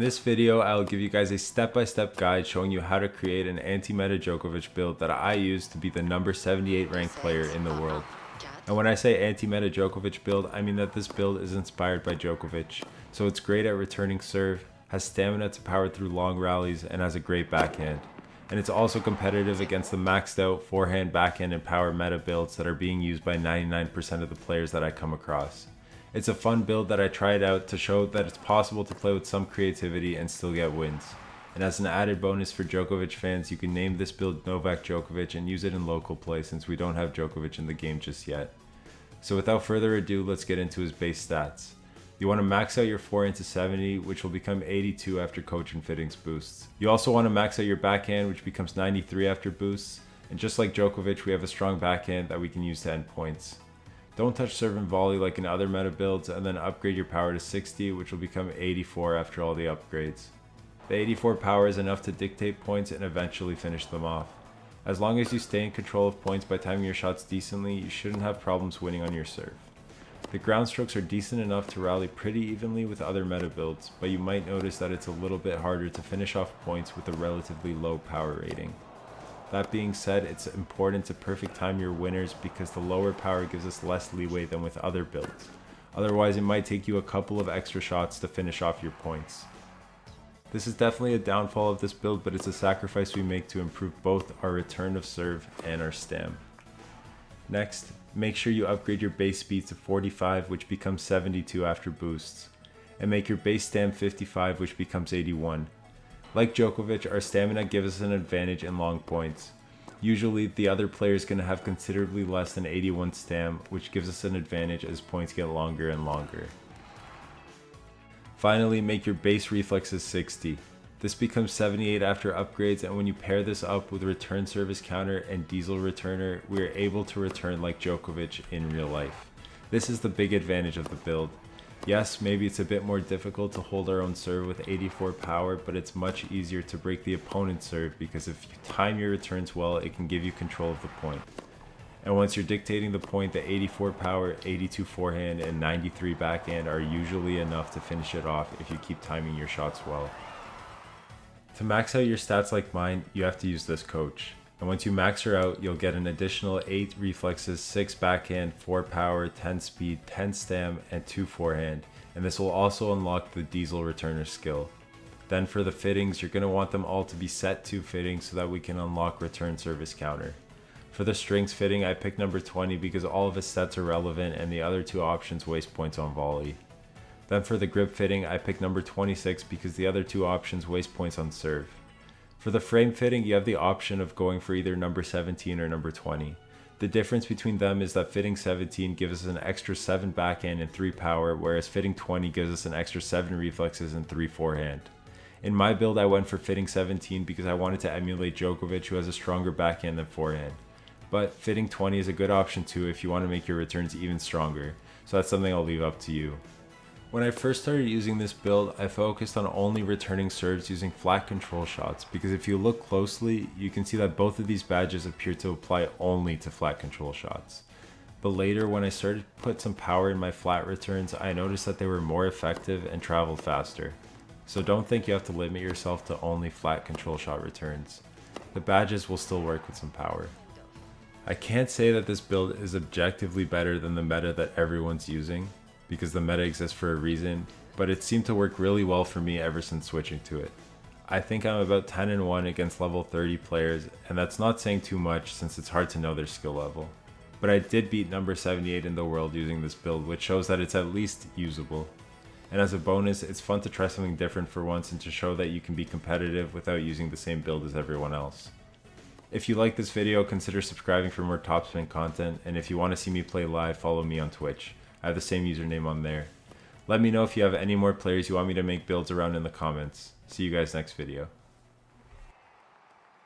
this video, I'll give you guys a step-by-step guide showing you how to create an anti-meta Djokovic build that I use to be the number 78 ranked player in the world. And when I say anti-meta Djokovic build, I mean that this build is inspired by Djokovic. So it's great at returning serve, has stamina to power through long rallies, and has a great backhand. And it's also competitive against the maxed out forehand, backhand, and power meta builds that are being used by 99% of the players that I come across. It's a fun build that I tried out to show that it's possible to play with some creativity and still get wins. And as an added bonus for Djokovic fans, you can name this build Novak Djokovic and use it in local play since we don't have Djokovic in the game just yet. So without further ado, let's get into his base stats. You want to max out your forehand to 70, which will become 82 after coach and fittings boosts. You also want to max out your backhand, which becomes 93 after boosts. And just like Djokovic, we have a strong backhand that we can use to end points. Don't touch serve and volley like in other meta builds, and then upgrade your power to 60, which will become 84 after all the upgrades. The 84 power is enough to dictate points and eventually finish them off. As long as you stay in control of points by timing your shots decently, you shouldn't have problems winning on your serve. The ground strokes are decent enough to rally pretty evenly with other meta builds, but you might notice that it's a little bit harder to finish off points with a relatively low power rating. That being said, it's important to perfect time your winners because the lower power gives us less leeway than with other builds. Otherwise, it might take you a couple of extra shots to finish off your points. This is definitely a downfall of this build, but it's a sacrifice we make to improve both our return of serve and our stam. Next, make sure you upgrade your base speed to 45, which becomes 72 after boosts, and make your base stam 55, which becomes 81. Like Djokovic, our stamina gives us an advantage in long points. Usually, the other player is going to have considerably less than 81 stam, which gives us an advantage as points get longer and longer. Finally, make your base reflexes 60. This becomes 78 after upgrades, and when you pair this up with return service counter and diesel returner, we are able to return like Djokovic in real life. This is the big advantage of the build. Yes, maybe it's a bit more difficult to hold our own serve with 84 power, but it's much easier to break the opponent's serve because if you time your returns well, it can give you control of the point. And once you're dictating the point, the 84 power, 82 forehand, and 93 backhand are usually enough to finish it off if you keep timing your shots well. To max out your stats like mine, you have to use this coach. And once you max her out, you'll get an additional 8 reflexes, 6 backhand, 4 power, 10 speed, 10 stam, and 2 forehand. And this will also unlock the diesel returner skill. Then for the fittings, you're going to want them all to be set to fittings so that we can unlock return service counter. For the strings fitting, I picked number 20 because all of his sets are relevant and the other two options waste points on volley. Then for the grip fitting, I picked number 26 because the other two options waste points on serve. For the frame fitting, you have the option of going for either number 17 or number 20. The difference between them is that fitting 17 gives us an extra 7 backhand and 3 power, whereas fitting 20 gives us an extra 7 reflexes and 3 forehand. In my build, I went for fitting 17 because I wanted to emulate Djokovic, who has a stronger backhand than forehand. But fitting 20 is a good option too if you want to make your returns even stronger, so that's something I'll leave up to you. When I first started using this build, I focused on only returning serves using flat control shots because if you look closely, you can see that both of these badges appear to apply only to flat control shots. But later, when I started to put some power in my flat returns, I noticed that they were more effective and traveled faster. So don't think you have to limit yourself to only flat control shot returns. The badges will still work with some power. I can't say that this build is objectively better than the meta that everyone's using, because the meta exists for a reason, but it seemed to work really well for me ever since switching to it. I think I'm about 10-1 against level 30 players, and that's not saying too much since it's hard to know their skill level. But I did beat number 78 in the world using this build, which shows that it's at least usable. And as a bonus, it's fun to try something different for once and to show that you can be competitive without using the same build as everyone else. If you like this video, consider subscribing for more TopSpin content, and if you want to see me play live, follow me on Twitch. I have the same username on there. Let me know if you have any more players you want me to make builds around in the comments. See you guys next video.